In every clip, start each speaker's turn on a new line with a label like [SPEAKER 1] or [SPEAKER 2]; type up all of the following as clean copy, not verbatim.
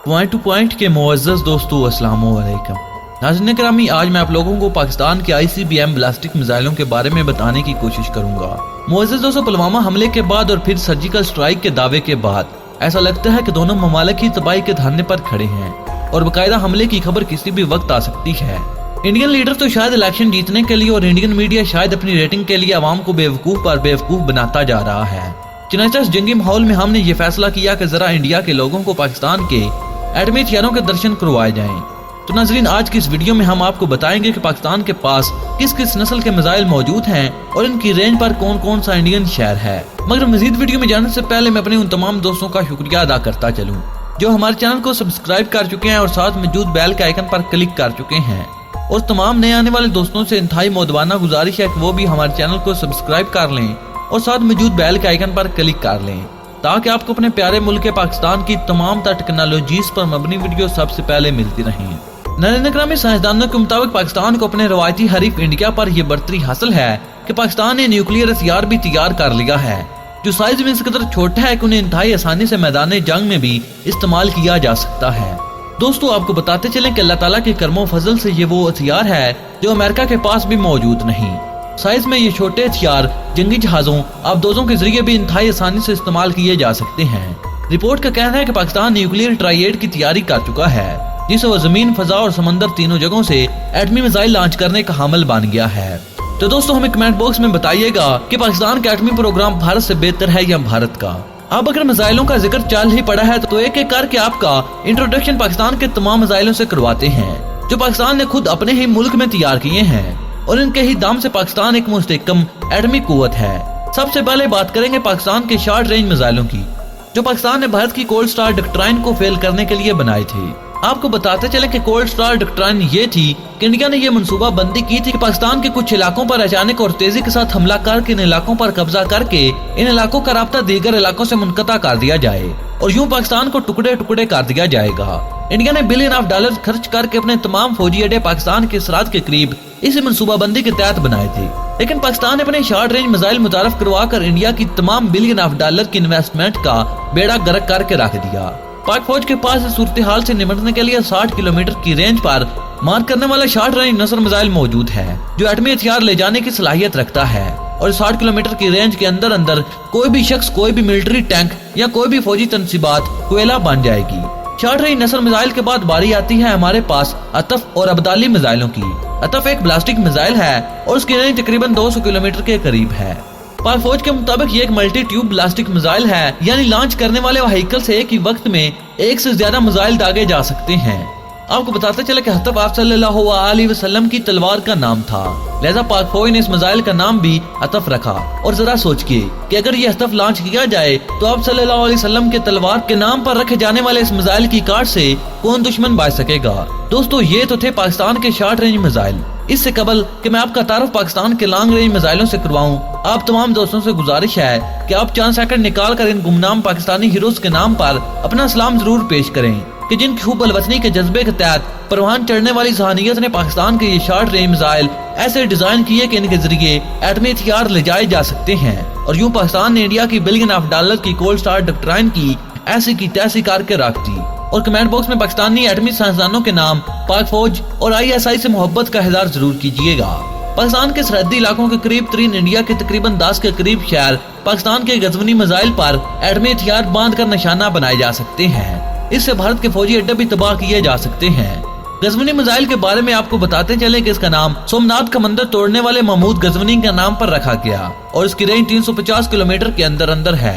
[SPEAKER 1] Point two point के मुअज़्ज़ज़ दोस्तों, अस्सलाम वालेकुम। नाज़रीन करामी, आज मैं आप लोगों को पाकिस्तान के ICBM बैलिस्टिक मिसाइलों के बारे में बताने की कोशिश करूंगा। मुअज़्ज़ज़ दोस्तों, पुलवामा हमले के बाद और फिर सर्जिकल स्ट्राइक के दावे के बाद ऐसा लगता है कि दोनों ममालिक ही तबाही के धरने पर खड़े हैं और बाकायदा हमले की खबर किसी भी वक्त आ सकती है। इंडियन लीडर तो शायद इलेक्शन जीतने के लिए और इंडियन मीडिया शायद अपनी रेटिंग के लिए आवाम को बेवकूफ पर बेवकूफ बनाता जा रहा है। चुनांचे इस जंगी माहौल में हमने ये फैसला किया कि जरा इंडिया के लोगों को पाकिस्तान के एटमी हथियारों के दर्शन करवाए जाएं। तो नाज़रीन, आज की इस वीडियो में हम आपको बताएंगे कि पाकिस्तान के पास किस किस नस्ल के मिसाइल मौजूद हैं और इनकी रेंज पर कौन कौन सा इंडियन शहर है। मगर मजीद वीडियो में जाने से पहले मैं अपने उन तमाम दोस्तों का शुक्रिया अदा करता चलूं जो हमारे चैनल को सब्सक्राइब कर चुके हैं और साथ मौजूद बेल के आइकन पर क्लिक कर चुके हैं। और तमाम नए आने वाले दोस्तों से इंतहाई मौदवाना गुजारिश है कि वो भी हमारे चैनल को सब्सक्राइब कर लें और साथ मौजूद बेल के आइकन पर क्लिक कर लें ताकि आपको अपने प्यारे मुल्क पाकिस्तान की तमाम टेक्नोलॉजीज पर मबनी वीडियो सबसे पहले मिलती रहें। नाज़रीन करामी, साइंसदानों के मुताबिक पाकिस्तान को अपने रवायती हरीफ इंडिया पर यह बढ़तरी हासिल है कि पाकिस्तान ने न्यूक्लियर हथियार भी तैयार कर लिया है जो साइज में इस कदर छोटा है कि उन्हें इंतहाई आसानी से मैदान जंग में भी इस्तेमाल किया जा सकता है। दोस्तों, आपको बताते चलें कि अल्लाह ताला के करमो फजल से ये वो हथियार है जो अमेरिका के पास भी मौजूद नहीं। साइज में ये छोटे हथियार जंगी जहाजों आबदोजों के जरिए भी इंतहाई आसानी से इस्तेमाल किए जा सकते हैं। रिपोर्ट का कहना है कि पाकिस्तान न्यूक्लियर ट्राइएड की तैयारी कर चुका है जिसे वो जमीन, फजा और समंदर तीनों जगहों से एटमी मिसाइल लॉन्च करने का हामिल बन गया है। तो दोस्तों, हमें कमेंट बॉक्स में बताइएगा कि पाकिस्तान का एटमी प्रोग्राम भारत से बेहतर है या भारत का। अब अगर मिसाइलों का जिक्र चल ही पड़ा है तो एक एक करके आपका इंट्रोडक्शन पाकिस्तान के तमाम मिसाइलों से करवाते हैं जो पाकिस्तान ने खुद अपने ही मुल्क में तैयार किए हैं और इनके ही दाम से पाकिस्तान एक मुस्तहकम एटमी कुव्वत है। सबसे पहले बात करेंगे पाकिस्तान के शॉर्ट रेंज मिसाइलों की जो पाकिस्तान ने भारत की कोल्ड स्टार डॉक्ट्राइन को फेल करने के लिए बनाए थे। आपको बताते चले कि कोल्ड स्टार डॉक्ट्राइन ये थी कि इंडिया ने यह मंसूबा बंदी की थी कि पाकिस्तान के कुछ इलाकों पर अचानक और तेजी के साथ हमला करके इन इलाकों पर कब्जा करके इन इलाकों का राब्ता दीगर इलाकों से मुनक़ता कर दिया जाए और यूं पाकिस्तान को टुकड़े टुकड़े कर दिया जाएगा। इंडिया ने $1 बिलियन खर्च करके अपने तमाम फौजी अड्डे पाकिस्तान के सरहद के करीब इस मंसूबा बंदी के तहत बनाए थे, लेकिन पाकिस्तान ने अपने शॉर्ट रेंज मिसाइल मुतारफ करवा कर इंडिया की तमाम $1 बिलियन की इन्वेस्टमेंट का बेड़ा गर्क करके रख दिया। पाक फौज के पास इस सूरत हाल से निपटने के लिए 60 किलोमीटर की रेंज पर मार करने वाला शॉर्ट रेंज नसर मिसाइल मौजूद है जो एटमी हथियार ले जाने की सलाहियत रखता है और 60 किलोमीटर की रेंज के अंदर अंदर कोई भी शख्स, कोई भी मिलिट्री टैंक या कोई भी फौजी तनसीबात कोयला बन जाएगी। शॉर्ट रेंज नसर मिसाइल के बाद बारी आती है हमारे पास अतफ और अब्दाली मिसाइलों की। अतफ एक बैलिस्टिक मिसाइल है और उसकी रेंज तकरीबन 200 किलोमीटर के करीब है। पाक फौज के मुताबिक ये एक मल्टी ट्यूब बैलिस्टिक मिसाइल है, यानी लॉन्च करने वाले व्हीकल से एक ही वक्त में एक से ज्यादा मिसाइल दागे जा सकते हैं। आपको बताते चले कि हतफ आप सल्लल्लाहु अलैहि वसल्लम की तलवार का नाम था, लिहाजा पाक फौज ने इस मिसाइल का नाम भी हतफ रखा। और जरा सोचिए कि अगर ये हतफ लॉन्च किया जाए तो आप सल्लल्लाहु अलैहि वसल्लम के तलवार के नाम पर रखे जाने वाले इस मिसाइल की काट से कौन दुश्मन बच सकेगा। दोस्तों, ये तो थे पाकिस्तान के शॉर्ट रेंज मिसाइल। इससे कबल कि मैं आपका तारुफ पाकिस्तान के लॉन्ग रेंज मिसाइलों से करवाऊं, आप तमाम दोस्तों से गुजारिश है कि आप चंद सेकंड निकाल कर इन गुमनाम पाकिस्तानी हीरोज के नाम पर अपना सलाम जरूर पेश करें कि जिनकी खूब अलवतनी के जज्बे के तहत परवान चढ़ने वाली जहानियत ने पाकिस्तान के ये शॉर्ट रेंज मिसाइल ऐसे डिजाइन किए कि इनके जरिए एटमी हथियार ले जाए जा सकते हैं और यूं पाकिस्तान ने इंडिया की $1 बिलियन की कोल्ड स्टार डॉक्ट्राइन की ऐसी की तैसी करके रख दी। और कमेंट बॉक्स में पाकिस्तानी एटमी साइंसदानों के नाम, पाक फौज और ISI से मोहब्बत का इज़हार जरूर कीजिएगा। पाकिस्तान के सरहदी इलाकों के करीब तरीन इंडिया के तकरीबन 10 के करीब शहर पाकिस्तान के गजवनी मिसाइल पर एटमी हथियार बांध कर निशाना बनाए जा सकते हैं। इससे भारत के फौजी अड्डे भी तबाह किए जा सकते हैं। गजवनी मिसाइल के बारे में आपको बताते चले कि इसका नाम सोमनाथ का मंदिर तोड़ने वाले महमूद गजवनी के नाम पर रखा गया और इसकी रेंज 350 किलोमीटर के अंदर अंदर है।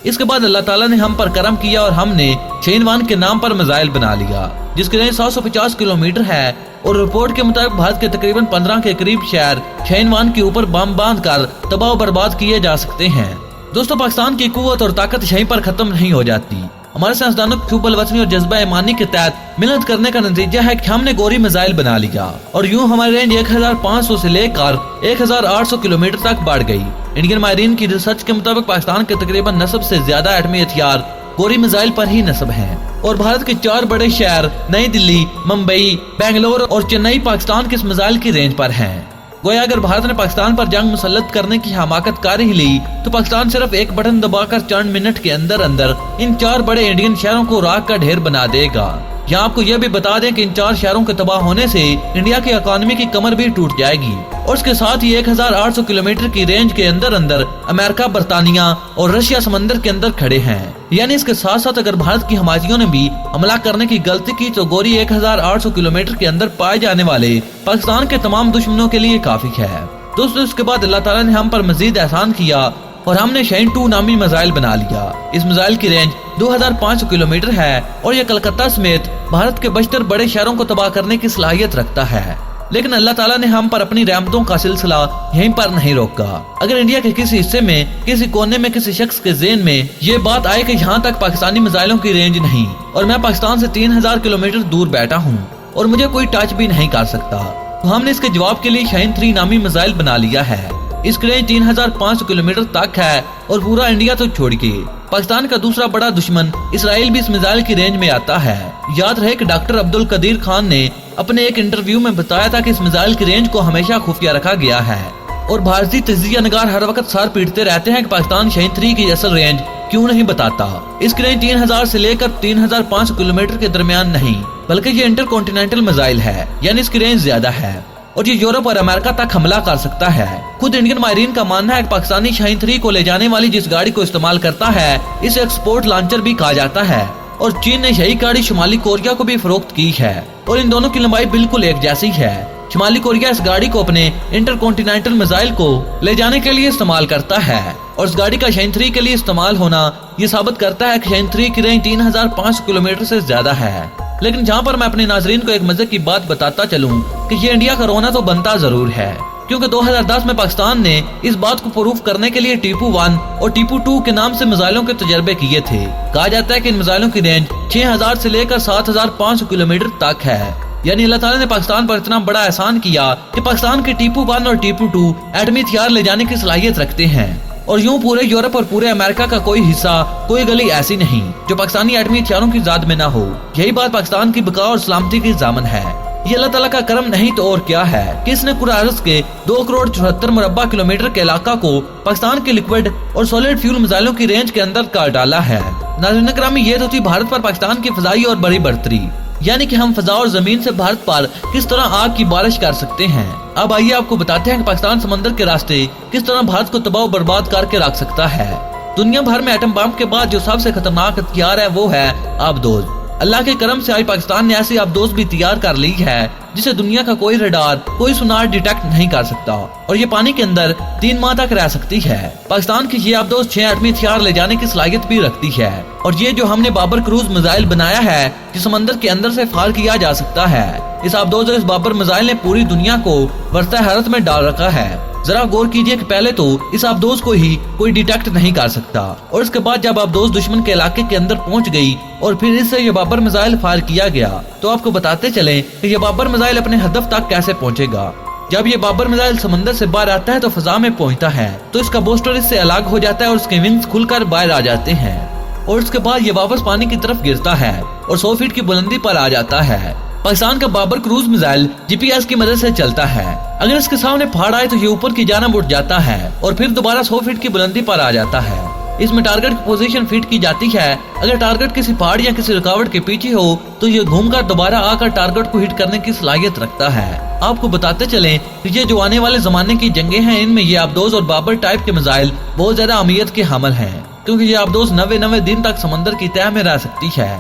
[SPEAKER 1] इसके बाद अल्लाह ताला ने हम पर करम किया और हमने शहीनवान के नाम पर मिसाइल बना लिया जिसकी रेंज 150 किलोमीटर है और रिपोर्ट के मुताबिक भारत के तकरीबन 15 के करीब शहर शहीनवान के ऊपर बम बांध कर तबाह बर्बाद किए जा सकते हैं। दोस्तों, पाकिस्तान की कुव्वत और ताकत यहीं पर खत्म नहीं हो जाती। हमारे साइंसदानों की खूब अलवतनी और जज्बा ईमानी के तहत मेहनत करने का नतीजा है कि हमने गोरी मिसाइल बना लिया और यूं हमारी रेंज 1500 से लेकर 1800 किलोमीटर तक बढ़ गई। इंडियन माहिरीन की रिसर्च के मुताबिक पाकिस्तान के तकरीबन नस्ब से ज्यादा एटमी हथियार गोरी मिसाइल पर ही नस्ब हैं और भारत के 4 बड़े शहर नई दिल्ली, मुंबई, बेंगलोर और चेन्नई पाकिस्तान के इस मिसाइल की रेंज पर हैं। गोया अगर भारत ने पाकिस्तान पर जंग मुसल्लत करने की हमाकत कर ही ली तो पाकिस्तान सिर्फ एक बटन दबाकर चंद मिनट के अंदर अंदर इन 4 बड़े इंडियन शहरों को राख का ढेर बना देगा। यहाँ आपको यह भी बता दें कि इन 4 शहरों के तबाह होने से इंडिया की इकोनॉमी की कमर भी टूट जाएगी और उसके साथ ही 1800 किलोमीटर की रेंज के अंदर अंदर अमेरिका, बर्तानिया और रशिया समंदर के अंदर खड़े हैं। यानी इसके साथ साथ अगर भारत की हमाजियों ने भी हमला करने की गलती की तो गोरी 1800 किलोमीटर के अंदर पाए जाने वाले पाकिस्तान के तमाम दुश्मनों के लिए काफी है। दोस्तों इसके बाद अल्लाह ताला ने हम पर मजीद एहसान किया और हमने शाहीन 2 नामी मिसाइल बना लिया। इस मिसाइल की रेंज 2500 किलोमीटर है और यह कलकत्ता समेत भारत के बशतर बड़े शहरों को तबाह करने की सलाहियत रखता है। लेकिन अल्लाह ताला ने हम पर अपनी रहमतों का सिलसिला यहीं पर नहीं रोका। अगर इंडिया के किसी हिस्से में, किसी कोने में, किसी शख्स के ज़हन में ये बात आए कि यहाँ तक पाकिस्तानी मिसाइलों की रेंज नहीं और मैं पाकिस्तान से 3000 किलोमीटर दूर बैठा हूँ और मुझे कोई टच भी नहीं कर सकता, तो हमने इसके जवाब के लिए शाहीन 3 नामी मिसाइल बना लिया है। इसकी रेंज 3500 किलोमीटर तक है और पूरा इंडिया तो छोड़ के पाकिस्तान का दूसरा बड़ा दुश्मन इसराइल भी इस मिसाइल की रेंज में आता है। याद रहे कि डॉक्टर अब्दुल कदीर खान ने अपने एक इंटरव्यू में बताया था कि इस मिसाइल की रेंज को हमेशा खुफिया रखा गया है और भारतीय तजिया नगार हर वक्त सर पीटते रहते हैं कि पाकिस्तान शाहीन 3 की असल रेंज क्यों नहीं बताता। इसकी रेंज 3000 से लेकर 3500 किलोमीटर के दरमियान नहीं बल्कि ये इंटरकॉन्टिनेंटल मिसाइल है, यानी इसकी रेंज ज्यादा है और ये यूरोप और अमेरिका तक हमला कर सकता है। खुद इंडियन माहिरीन का मानना है कि पाकिस्तानी शाहीन 3 को ले जाने वाली जिस गाड़ी को इस्तेमाल करता है इसे एक्सपोर्ट लॉन्चर भी कहा जाता है और चीन ने यही गाड़ी शुमाली कोरिया को भी फरोख्त की है और इन दोनों की लंबाई बिल्कुल एक जैसी है। शुमाली कोरिया इस गाड़ी को अपने इंटरकॉन्टिनेंटल मिसाइल को ले जाने के लिए इस्तेमाल करता है और इस गाड़ी का शाहीन 3 के लिए इस्तेमाल होना ये साबित करता है कि शाहीन 3 की रेंज 3500 किलोमीटर से ज्यादा है। लेकिन जहाँ पर मैं अपने नाजरीन को एक मजे की बात बताता चलूं कि ये इंडिया का रोना तो बनता जरूर है, क्योंकि 2010 में पाकिस्तान ने इस बात को प्रूफ करने के लिए टीपू 1 और टीपू 2 के नाम से मिसाइलों के तजर्बे किए थे। कहा जाता है कि इन मिसाइलों की रेंज 6000 से लेकर 7500 किलोमीटर तक है। यानी अल्लाह ताला ने पाकिस्तान पर इतना बड़ा एहसान किया कि पाकिस्तान के टीपू 1 और टीपू 2 एटमी हथियार ले जाने की सलाहियत रखते हैं और यूं पूरे यूरोप और पूरे अमेरिका का कोई हिस्सा, कोई गली ऐसी नहीं जो पाकिस्तानी एटमी हथियारों की ज़ाद में ना हो। यही बात पाकिस्तान की बका और सलामती की जामन है। ये अल्लाह ताला का करम नहीं तो और क्या है कि इसने कुरान अर्ज के 2 करोड़ 74 मुरब्बा किलोमीटर के इलाका को पाकिस्तान के लिक्विड और सॉलिड फ्यूल मिसाइलों की रेंज के अंदर कर डाला है। नाज़रीन किरामी, ये तो थी भारत पर पाकिस्तान की फजाई और बड़ी बढ़तरी, यानी कि हम फजा और जमीन से भारत पर किस तरह आग की बारिश कर सकते हैं। अब आइए आपको बताते हैं कि पाकिस्तान समंदर के रास्ते किस तरह भारत को तबाह बर्बाद करके रख सकता है। दुनिया भर में एटम बम के बाद जो सबसे खतरनाक हथियार है वो है आबदोज। अल्लाह के करम से आज पाकिस्तान ने ऐसी आबदोज भी तैयार कर ली है जिसे दुनिया का कोई रडार, कोई सुनार डिटेक्ट नहीं कर सकता और ये पानी के अंदर 3 माह तक रह सकती है। पाकिस्तान की ये आबदोज 6 एटमी हथियार ले जाने की सलाहियत भी रखती है और ये जो हमने बाबर क्रूज मिसाइल बनाया है जो समंदर के अंदर से फायर किया जा सकता है, इस आबदोज और इस बाबर मिसाइल ने पूरी दुनिया को वर्ता हैरत में डाल रखा है। जरा गौर कीजिए कि पहले तो इस आबदोज को ही कोई डिटेक्ट नहीं कर सकता और इसके बाद जब आबदोज दुश्मन के इलाके के अंदर पहुंच गई और फिर इससे ये बाबर मिसाइल फायर किया गया, तो आपको बताते चले कि ये बाबर मिसाइल अपने हदफ तक कैसे पहुंचेगा। जब ये बाबर मिसाइल समंदर से बाहर आता है तो फजा में पहुंचता है तो इसका बूस्टर इससे अलग हो जाता है और उसके विंग्स खुलकर बाहर आ जाते हैं और उसके बाद ये वापस पानी की तरफ गिरता है और 100 फीट की बुलंदी पर आ जाता है। पाकिस्तान का बाबर क्रूज मिसाइल जीपीएस की मदद से चलता है। अगर इसके सामने फाड़ आए तो ये ऊपर की जानिब उठ जाता है और फिर दोबारा 100 फीट की बुलंदी पर आ जाता है। इसमें टारगेट की पोजीशन फिट की जाती है। अगर टारगेट किसी पहाड़ या किसी रुकावट के पीछे हो तो ये घूमकर दोबारा आकर टारगेट को हिट करने की सलाहियत रखता है। आपको बताते चलें कि ये जो आने वाले जमाने की जंगे हैं इनमें ये आबदोज और बाबर टाइप के मिसाइल बहुत ज्यादा अहमियत के हामिल हैं, क्योंकि ये आबदोज 90 दिन तक समंदर की तह में रह सकती है।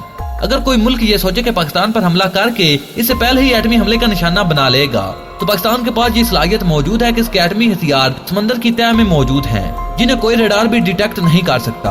[SPEAKER 1] अगर कोई मुल्क ये सोचे कि पाकिस्तान पर हमला करके इससे पहले ही एटमी हमले का निशाना बना लेगा तो पाकिस्तान के पास ये सलाहियत मौजूद है कि इसके एटमी हथियार समंदर की तह में मौजूद हैं जिन्हें कोई रडार भी डिटेक्ट नहीं कर सकता।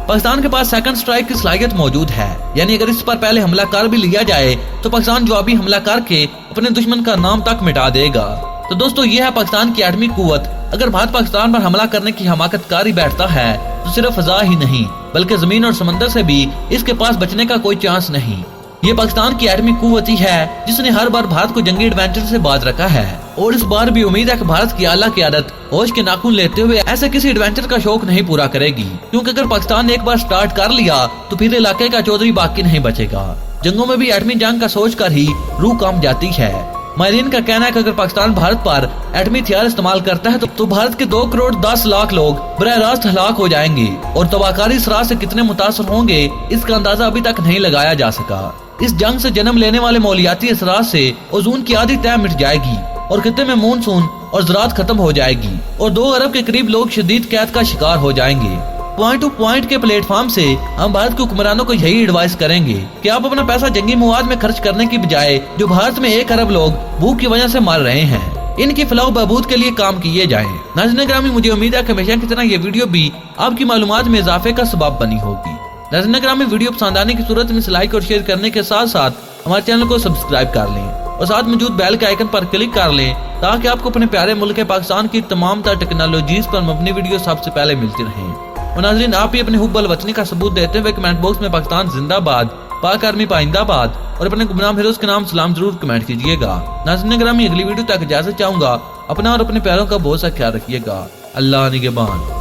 [SPEAKER 1] पाकिस्तान के पास सेकंड स्ट्राइक की सलाहियत मौजूद है, यानी अगर इस पर पहले हमला कर भी लिया जाए तो पाकिस्तान जवाबी हमला करके अपने दुश्मन का नाम तक मिटा देगा। तो दोस्तों ये है पाकिस्तान की एटमी कुव्वत। अगर भारत पाकिस्तान पर हमला करने की हमाकत कारी बैठता है तो सिर्फ फजा ही नहीं बल्कि जमीन और समंदर से भी इसके पास बचने का कोई चांस नहीं। ये पाकिस्तान की एटमी कुव्वत ही है जिसने हर बार भारत को जंगी एडवेंचर से बाज रखा है और इस बार भी उम्मीद है कि भारत की आला क़यादत होश के नाखून लेते हुए ऐसे किसी एडवेंचर का शौक नहीं पूरा करेगी, क्योंकि अगर पाकिस्तान ने एक बार स्टार्ट कर लिया तो फिर इलाके का चौधरी बाकी नहीं बचेगा। जंगों में भी एटमी जंग का सोच कर ही रूह काम जाती है। माहिरीन का कहना है कि अगर पाकिस्तान भारत पर एटमी हथियार इस्तेमाल करता है तो भारत के 2 करोड़ 10 लाख लोग बराह रास्त हलाक हो जाएंगे और तबाहकारी इसरार से कितने मुतासर होंगे इसका अंदाजा अभी तक नहीं लगाया जा सका। इस जंग से जन्म लेने वाले मौलियाती असरार से ओजोन की आधी तह मिट जाएगी और खित्ते में मानसून और ज़राअत खत्म हो जाएगी और 2 अरब के करीब लोग शदीद कैद का शिकार हो जाएंगे। पॉइंट टू पॉइंट के प्लेटफॉर्म से हम भारत के हुक्मरानों को यही एडवाइस करेंगे कि आप अपना पैसा जंगी मवाद में खर्च करने की बजाय जो भारत में 1 अरब लोग भूख की वजह से मर रहे हैं इनकी फलाह बहबूद के लिए काम किए जाएं। नाज़रीन ग्रामी, मुझे उम्मीद है कि हमेशा की तरह ये वीडियो भी आपकी मालूमात में इजाफे का सबब बनी होगी। नाज़रीन ग्रामी, वीडियो पसंद आने की सूरत में लाइक और शेयर करने के साथ साथ हमारे चैनल को सब्सक्राइब कर लें और साथ मौजूद बेल के आइकन पर क्लिक कर लें ताकि आपको अपने प्यारे मुल्क पाकिस्तान की तमाम तर टेक्नोलॉजीज पर मबनी वीडियो सबसे पहले मिलती रहें। और नाज़रीन, आप भी अपने हुब्ब वतनी का सबूत देते हुए कमेंट बॉक्स में पाकिस्तान जिंदाबाद, पाक आर्मी पाइंदाबाद और अपने गुमनाम हीरोज के नाम सलाम जरूर कमेंट कीजिएगा। नाज़रीन ग्रामी, अगली वीडियो तक इजाजत चाहूंगा। अपना और अपने प्यारों का बहुत सा ख्याल रखिएगा। अल्लाह निगहबान।